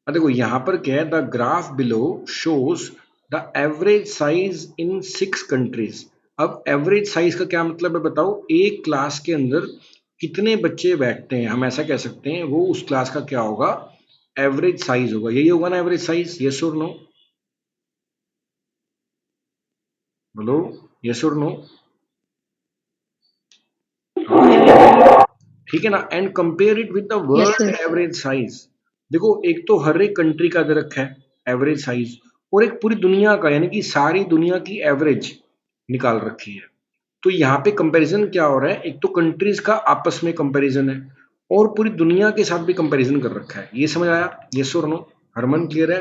अब देखो यहाँ पर क्या है, the graph below shows the average size in 6 countries. अब एवरेज साइज का क्या मतलब है बताओ, एक क्लास के अंदर कितने बच्चे बैठते हैं, हम ऐसा कह सकते हैं वो उस क्लास का क्या होगा, एवरेज साइज होगा। यही होगा ना एवरेज साइज, यस और नो, बोलो यस और नो। ठीक है ना, and compare it with the Yes, world sir. Average size. देखो एक तो हर एक कंट्री का दे रखा है एवरेज साइज, और एक पूरी दुनिया का, यानी कि सारी दुनिया की एवरेज निकाल रखी है। तो यहाँ पे कंपैरिजन क्या हो रहा है, एक तो कंट्रीज का आपस में कंपैरिजन है, और पूरी दुनिया के साथ भी कंपैरिजन कर रखा है। ये समझ आया, यस और नो? हरमन क्लियर है?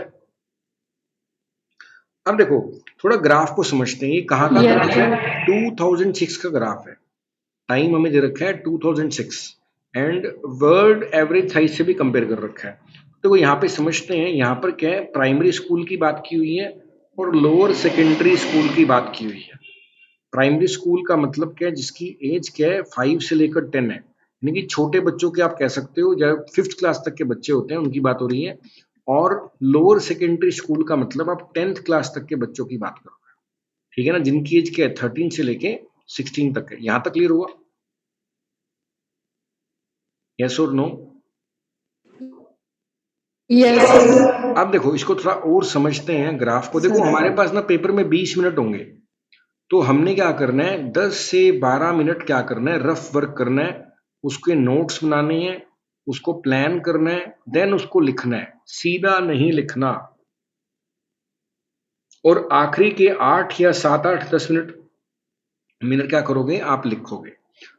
अब देखो थोड़ा ग्राफ को समझते हैं, ये कहाँ का Yes, ग्राफ है, sir. 2006 का ग्राफ है। टाइम हमें दे रखा है 2006, एंड वर्ल्ड एवरेज साइज से भी कंपेयर कर रखा है। तो वो यहाँ पे समझते हैं, यहाँ पर क्या है, प्राइमरी स्कूल की बात की हुई है और लोअर सेकेंडरी स्कूल की बात की हुई है। प्राइमरी स्कूल का मतलब क्या है, जिसकी एज क्या है 5 से लेकर 10 है, यानी कि छोटे बच्चों के आप कह सकते हो, जब 5th क्लास तक के बच्चे होते हैं उनकी बात हो रही है। और लोअर सेकेंडरी स्कूल का मतलब आप 10th क्लास तक के बच्चों की बात करो, ठीक है ना, जिनकी एज क्या है 13 से लेके 16 तक है। यहां तक क्लियर हुआ, यस और नो? Yes, sir. अब देखो इसको थोड़ा और समझते हैं ग्राफ को। देखो Sir. हमारे पास ना पेपर में 20 मिनट होंगे, तो हमने क्या करना है, 10 से 12 मिनट क्या करना है, रफ वर्क करना है, उसके नोट्स बनाने हैं, उसको प्लान करना है, देन उसको लिखना है, सीधा नहीं लिखना। और आखिरी के 8 या 7 8 10 मिनट मिनट क्या करोगे, आप लिखोगे।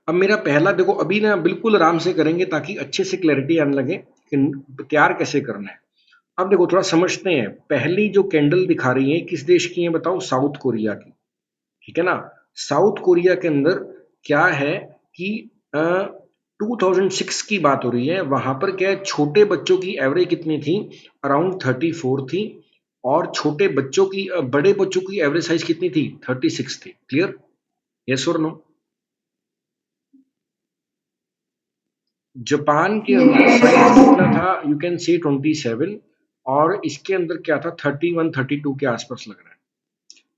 अब मेरा पहला देखो, अभी ना बिल्कुल आराम से करेंगे ताकि अच्छे से क्लैरिटी आने लगे कि तैयार कैसे करना है। अब देखो थोड़ा समझते हैं, पहली जो कैंडल दिखा रही है किस देश की है बताओ, साउथ कोरिया की, ठीक है ना। साउथ कोरिया के अंदर क्या है कि 2006 की बात हो रही है, वहां पर क्या है, छोटे बच्चों की एवरेज कितनी थी, अराउंड 34 थी, और छोटे बच्चों की बड़े बच्चों की एवरेज साइज कितनी थी, 36 थी। क्लियर, यस और नो? जापान के अंदर साइज कितना था, यू कैन से 27, और इसके अंदर क्या था, 31 32 के आसपास लग रहा है।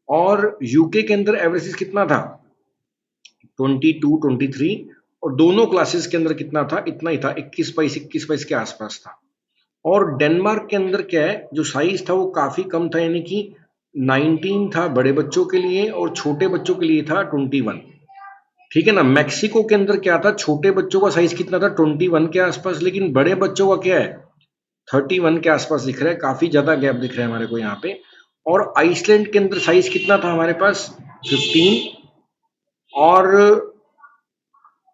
और यूके के अंदर एवरेज कितना था, 22 23, और दोनों क्लासेस के अंदर कितना था, इतना ही था, 21 22 के आसपास था। और डेनमार्क के अंदर क्या है, जो साइज था वो काफी कम था, यानी कि 19 था बड़े बच्चों के लिए, और छोटे बच्चों के लिए था 21। ठीक है ना। मैक्सिको के अंदर क्या था, छोटे बच्चों का साइज कितना था, 21 के आसपास, लेकिन बड़े बच्चों का क्या है, 31 के आसपास दिख रहा है, काफी ज्यादा गैप दिख रहा है हमारे को यहाँ पे। और आइसलैंड के अंदर साइज कितना था हमारे पास, 15, और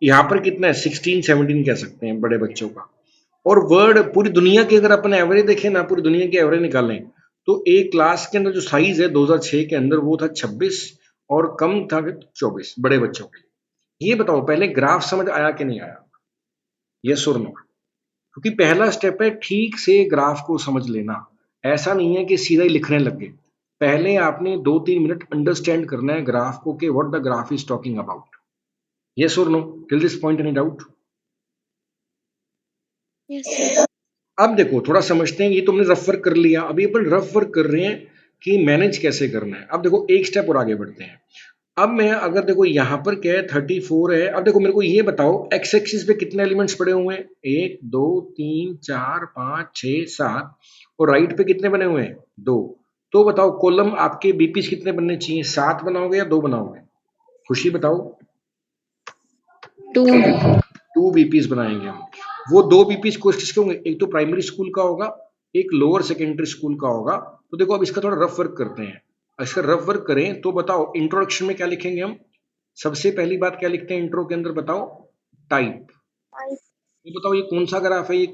यहाँ पर कितना है, 16 17 कह सकते हैं बड़े बच्चों का। और वर्ल्ड पूरी दुनिया की अगर अपन एवरेज देखें ना, पूरी दुनिया की एवरेज निकालें, तो एक क्लास के अंदर जो साइज है 2006 के अंदर वो था 26, और कम था 24 बड़े बच्चों के लिए। ये बताओ पहले ग्राफ समझ आया कि नहीं आया, यस और नो? क्योंकि पहला स्टेप है ठीक से ग्राफ को समझ लेना, ऐसा नहीं है कि सीधा ही लिखने लग गए। पहले आपने 2 3 मिनट अंडरस्टैंड करना है ग्राफ को, कि what the graph is talking about. Yes और no, till this point any doubt? Yes, sir. अब देखो थोड़ा समझते हैं, ये तो हमने रफ वर्क कर लिया, अभी अपन रफ वर्क कर रहे हैं कि मैनेज कैसे करना है। अब देखो एक स्टेप और आगे बढ़ते हैं। अब मैं अगर देखो यहाँ पर क्या है, 34 है। अब देखो मेरे को ये बताओ, एक्स एक्सिस पे कितने एलिमेंट्स पड़े हुए हैं, 1 2 3 4 5 6 7, और राइट पे कितने बने हुए हैं, 2। तो बताओ कॉलम आपके बीपीस कितने बनने चाहिए, 7 बनाओगे या 2 बनाओगे, खुशी बताओ? 2. 2 बीपीस बनाएंगे हम। वो 2 बीपीस कोर्स किसके होंगे, एक तो प्राइमरी स्कूल का होगा, एक लोअर सेकेंडरी स्कूल का होगा। तो देखो अब इसका थोड़ा रफ वर्क करते हैं। इसका रफ वर्क करें तो बताओ इंट्रोडक्शन में क्या लिखेंगे हम, सबसे पहली बात क्या लिखते हैं इंट्रो के अंदर बताओ, टाइप। ये बताओ ये कौन सा ग्राफ है, ये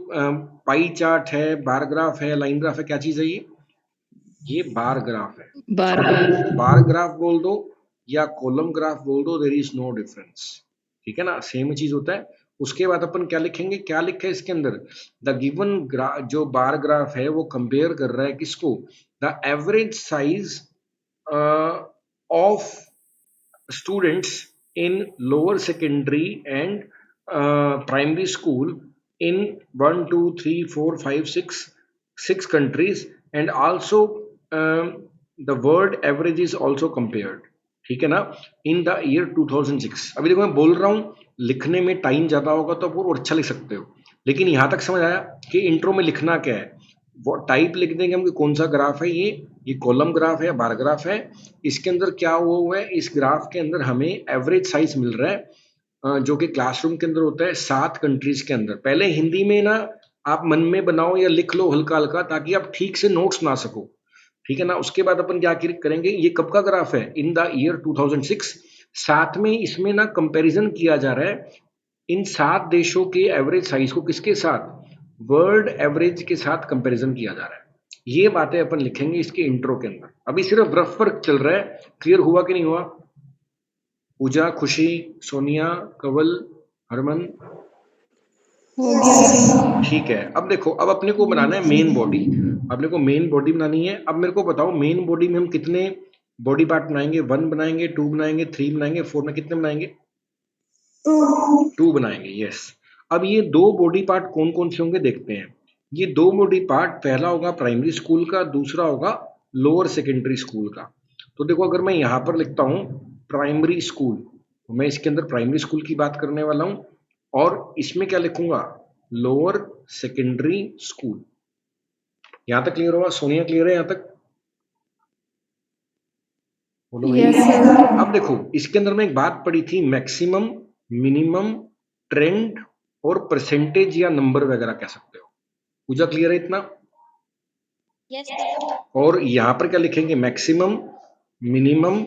पाई चार्ट है, बार ग्राफ है, लाइन ग्राफ है, क्या चीज है ये बार ग्राफ है। Bar. बार ग्राफ बोल दो या कॉलम ग्राफ बोल दो, देयर इज नो डिफरेंस, ठीक है ना, सेम चीज होता है। उसके बाद अपन क्या लिखेंगे, क्या लिखा है इसके अंदर, द गिवन जो बार ग्राफ है वो कंपेयर कर रहा है किसको, the average size of students in lower secondary and primary school in 1 2 3 4 5 6 6 countries and also the word average is also compared, ठीक है ना, इन द ईयर 2006। अभी देखो मैं बोल रहा हूँ, लिखने में टाइम ज्यादा होगा तो आप और अच्छा लिख सकते हो, लेकिन यहां तक समझ आया कि इंट्रो में लिखना क्या है। वो टाइप लिख देंगे हम कि कौन सा ग्राफ है, ये कॉलम ग्राफ है या बार ग्राफ है, इसके अंदर क्या हुआ है, इस ग्राफ के अंदर हमें एवरेज साइज मिल रहा है जो कि क्लासरूम के अंदर होता है 7 कंट्रीज के अंदर। पहले हिंदी में ना आप मन में बनाओ या लिख लो हल्का हल्का, ताकि आप ठीक से नोट्स ना सको, ठीक है ना। उसके बाद अपन क्या करेंगे, ये कब का ग्राफ है, इन द ईयर 2006। साथ में इसमें ना कंपैरिजन किया जा रहा है इन 7 देशों के एवरेज साइज को किसके साथ, वर्ल्ड एवरेज के साथ कंपैरिजन किया जा रहा है। ये बातें अपन लिखेंगे इसके इंट्रो के अंदर। अभी सिर्फ रफ वर्क चल रहा है, क्लियर हुआ कि नहीं हुआ? पूजा, खुशी, सोनिया, कवल, हरमन, हो गया सर। ठीक है। अब देखो, अब अपने को बनाना है मेन बॉडी, अपने को मेन बॉडी बनानी है। अब मेरे को बताओ मेन बॉडी में हम कितने बॉडी पार्ट बनाएंगे, 1 बनाएंगे, 2 बनाएंगे, 3 बनाएंगे, 4 में कितने बनाएंगे, 2 बनाएंगे, यस। अब ये 2 बॉडी पार्ट कौन कौन से होंगे देखते हैं। ये 2 बॉडी पार्ट, पहला होगा प्राइमरी स्कूल का, दूसरा होगा लोअर सेकेंडरी स्कूल का। तो देखो अगर मैं यहां पर लिखता हूं प्राइमरी स्कूल, तो मैं इसके अंदर प्राइमरी स्कूल की बात करने वाला हूं, और इसमें क्या लिखूंगा, लोअर सेकेंडरी स्कूल। यहां तक क्लियर होगा? सोनिया क्लियर है यहां तक? बोलो भाई। Yes sir. अब देखो इसके अंदर मैं एक बात पढ़ी थी, मैक्सिमम, मिनिमम, ट्रेंड और परसेंटेज या नंबर वगैरह कह सकते हो। पूजा क्लियर है इतना? Yes sir. और यहां पर क्या लिखेंगे, मैक्सिमम, मिनिमम,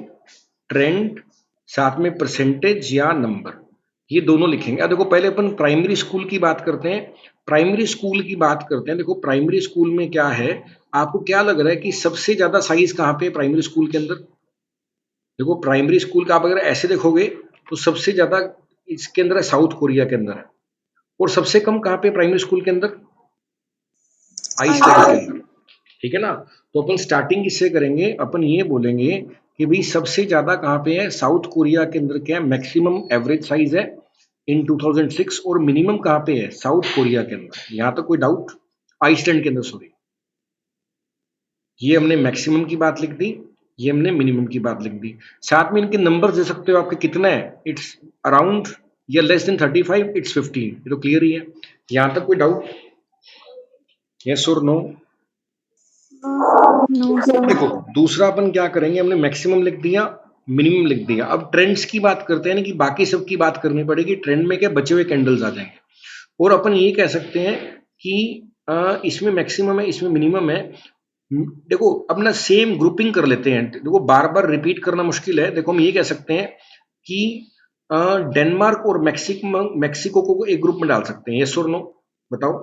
ट्रेंड, साथ में परसेंटेज या नंबर, ये दोनों लिखेंगे। अब देखो पहले अपन प्राइमरी स्कूल की बात करते हैं, प्राइमरी स्कूल की बात करते हैं। देखो प्राइमरी स्कूल में क्या है, आपको क्या लग रहा है कि सबसे ज्यादा साइज कहां पे है प्राइमरी स्कूल के अंदर? देखो प्राइमरी स्कूल का आप अगर ऐसे देखोगे तो सबसे ज्यादा इसके अंदर है साउथ कोरिया के अंदर है, और सबसे कम कहां पे प्राइमरी स्कूल के अंदर, आइसलैंड के अंदर, ठीक है ना। तो अपन स्टार्टिंग इससे करेंगे, अपन ये बोलेंगे कि भाई सबसे ज्यादा कहां पे है, साउथ कोरिया के अंदर क्या है, मैक्सिमम एवरेज साइज है इन 2006, और मिनिमम कहां पे है, साउथ कोरिया के अंदर। यहां तक कोई डाउट? आइसलैंड के अंदर, सॉरी। ये हमने मैक्सिमम की बात लिख दी, ये हमने मिनिमम की बात लिख दी। साथ में इनके नंबर दे सकते हो आपके कितना है, इट्स अराउंड या लेस देन 35, इट्स 15। ये तो क्लियर ही है। यहां तक कोई डाउट? यस और नो? No sir. देखो दूसरा अपन क्या करेंगे, हमने मैक्सिमम लिख दिया, मिनिमम लिख दिया। अब ट्रेंड्स की बात करते हैं ना, कि बाकी सब की बात करनी पड़ेगी। ट्रेंड में क्या बचे हुए कैंडल्स आ जाएंगे, और अपन ये कह सकते हैं कि इसमें मैक्सिमम है, इसमें मिनिमम है। देखो अपना सेम ग्रुपिंग कर लेते हैं, देखो बार बार रिपीट करना मुश्किल है। देखो हम ये कह सकते हैं कि डेनमार्क और मैक्सिको को एक ग्रुप में डाल सकते हैं, यस और नो? बताओ।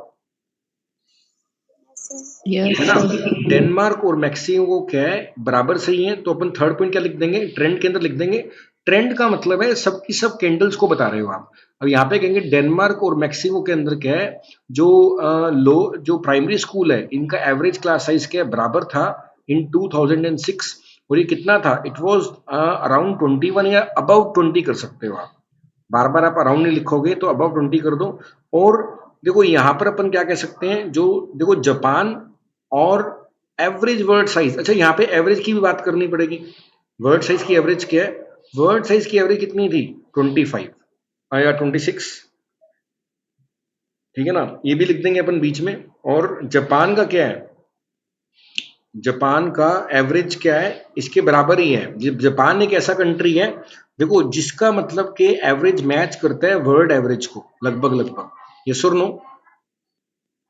यस है ना, सर। डेनमार्क और मैक्सिको क्या है, बराबर सही है। तो अपन थर्ड पॉइंट क्या लिख देंगे, ट्रेंड के अंदर लिख देंगे। ट्रेंड का मतलब है सबकी सब कैंडल्स को बता रहे हो आप। अब यहाँ पे कहेंगे डेनमार्क और मैक्सिको के अंदर क्या है, जो जो प्राइमरी स्कूल है इनका एवरेज क्लास साइज क्या है, बराबर था इन 2006। और ये कितना था, इट वाज अराउंड 21 या अबाउट 20 कर सकते हो आप। बार बार आप अराउंड नहीं लिखोगे तो अबाउट 20 कर दो। और देखो यहां पर अपन क्या कह सकते हैं, जो देखो जापान और एवरेज वर्ड साइज, अच्छा यहाँ पे एवरेज की भी बात करनी पड़ेगी। वर्ड साइज की एवरेज क्या है, वर्ड साइज की एवरेज कितनी थी, 25 या 26, ठीक है ना। ये भी लिख देंगे अपन बीच में। और जापान का क्या है, जापान का एवरेज क्या है, इसके बराबर ही है। जापान एक ऐसा कंट्री है देखो जिसका मतलब कि एवरेज मैच करता है वर्ल्ड एवरेज को, लगभग लगभग, यस और नो?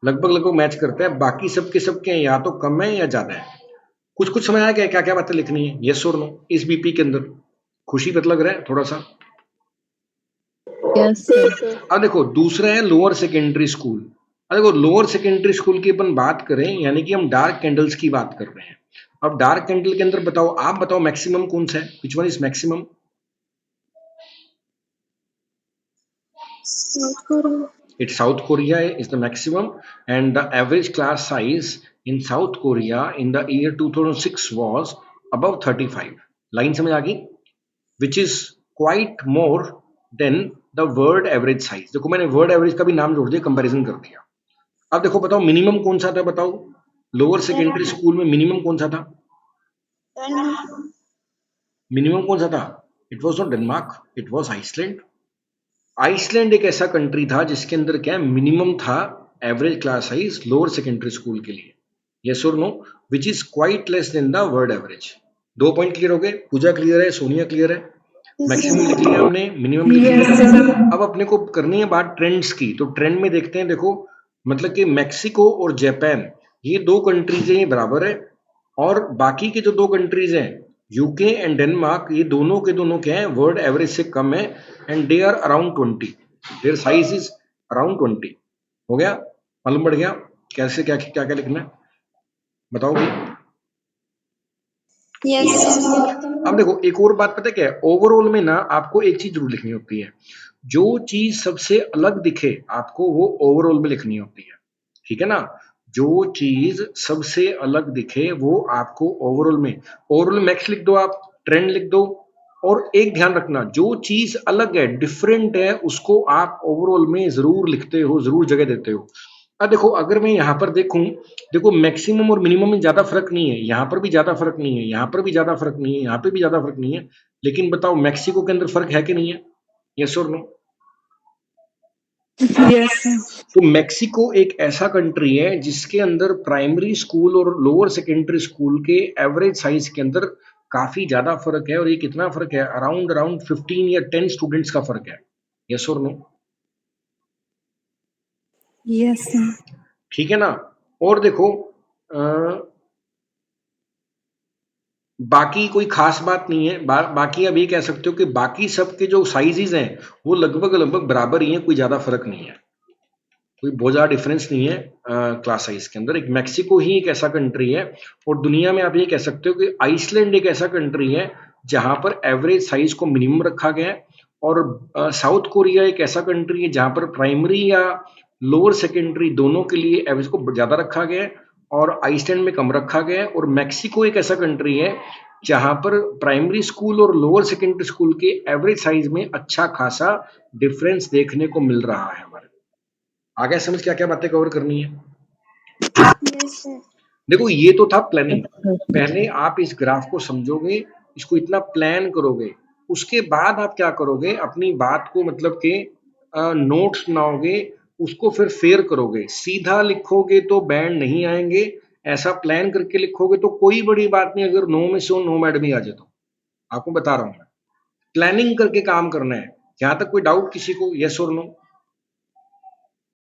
लगभग लगभग मैच करता है। बाकी सबके सबके या तो कम है या ज्यादा है। कुछ कुछ समझ आया क्या क्या बातें लिखनी है, यस और नो, इस बीपी के अंदर? खुशी पता लग रहा है थोड़ा सा? Yes sir. अब देखो दूसरा है लोअर सेकेंडरी स्कूल। अब देखो लोअर सेकेंडरी स्कूल की अपन बात करें, यानी कि हम डार्क कैंडल्स की बात कर रहे हैं। अब डार्क कैंडल के अंदर बताओ, आप बताओ मैक्सिमम कौन सा है, which one is maximum? South Korea. It's South Korea is the maximum, and the average class size in South Korea in the year 2006 was above 35. Line समझ आ गई? Which is quite more than the world average size. देखो मैंने world average का भी नाम जोड़ दिया, comparison कर दिया। अब देखो बताओ मिनिमम कौन सा था, बताओ। लोअर सेकेंडरी स्कूल में मिनिमम कौन सा था? मिनिमम कौन सा था? It was not Denmark, it was Iceland. Iceland एक ऐसा कंट्री था जिसके अंदर क्या मिनिमम था average class size lower secondary school के लिए, यस और no, which is quite less than the world average. 2 point clear हो गए? पूजा क्लियर है? सोनिया क्लियर है? मैक्सिमम लिख लिया हमने, मिनिमम लिख लिया। अब अपने को करनी है बात ट्रेंड्स की, तो ट्रेंड में देखते हैं। देखो मतलब कि मैक्सिको और जापान ये 2 कंट्रीज हैं, बराबर है, और बाकी के जो 2 कंट्रीज हैं यूके एंड डेनमार्क, ये दोनों के दोनों क्या है वर्ल्ड एवरेज से कम है, and they are around 20, their size is around 20। हो गया? मालूम पड़ गया कैसे क्या क्या क्या लिखना है? बताओ भाई। अब देखो एक और बात पता है क्या है, ओवरऑल में ना आपको एक चीज जरूर लिखनी होती है, जो चीज सबसे अलग दिखे आपको वो ओवरऑल में लिखनी होती है, ठीक है ना? जो चीज सबसे अलग दिखे वो आपको ओवरऑल में, ओवरऑल मैक्स लिख दो, आप ट्रेंड लिख दो, और एक ध्यान रखना जो चीज अलग है डिफरेंट है उसको आप ओवरऑल में जरूर लिखते हो, जरूर जगह देते हो। अब देखो अगर मैं यहाँ पर देखूं, देखो मैक्सिमम और मिनिमम में ज्यादा फर्क नहीं है, यहाँ पर भी ज्यादा फर्क नहीं है, यहाँ पर भी ज्यादा फर्क नहीं है, यहाँ पे भी ज्यादा फर्क नहीं है, लेकिन बताओ मैक्सिको के अंदर फर्क है कि नहीं है? यस और नो? यस तो मैक्सिको एक ऐसा कंट्री है जिसके अंदर प्राइमरी स्कूल और लोअर सेकेंडरी स्कूल के एवरेज साइज के अंदर काफी ज्यादा फर्क है, और ये कितना फर्क है? अराउंड अराउंड 15 या 10 स्टूडेंट्स का फर्क है। यस और नो? यस ठीक है ना? और देखो बाकी कोई खास बात नहीं है, बाकी अब ये कह सकते हो कि बाकी सबके जो साइजेस हैं वो लगभग लगभग बराबर ही हैं, कोई ज्यादा फर्क नहीं है, कोई बहुत ज्यादा डिफरेंस नहीं है क्लास साइज के अंदर। एक मैक्सिको ही एक ऐसा कंट्री है, और दुनिया में आप ये कह सकते हो कि आइसलैंड एक ऐसा कंट्री है जहां पर एवरेज साइज को मिनिमम रखा गया है, और साउथ कोरिया एक ऐसा कंट्री है जहां पर प्राइमरी या लोअर सेकेंडरी दोनों के लिए एवरेज को ज्यादा रखा गया है, और आइसलैंड में कम रखा गया है, और मैक्सिको एक ऐसा कंट्री है जहां पर प्राइमरी स्कूल और लोअर सेकेंडरी स्कूल के एवरेज साइज में अच्छा खासा डिफरेंस देखने को मिल रहा है हमारे। आगे समझ क्या क्या बातें कवर करनी है? देखो ये तो था प्लानिंग, पहले आप इस ग्राफ को समझोगे, इसको इतना प्लान करोगे, उसके बाद आप क्या करोगे, अपनी बात को मतलब के नोट्स बनाओगे, उसको फिर फेयर करोगे। सीधा लिखोगे तो बैंड नहीं आएंगे, ऐसा प्लान करके लिखोगे तो कोई बड़ी बात नहीं अगर 9 में से 9 मैडम ही आ जाए तो, आपको बता रहा हूं मैं। प्लानिंग करके काम करना है। यहां तक कोई डाउट किसी को? यस और नो?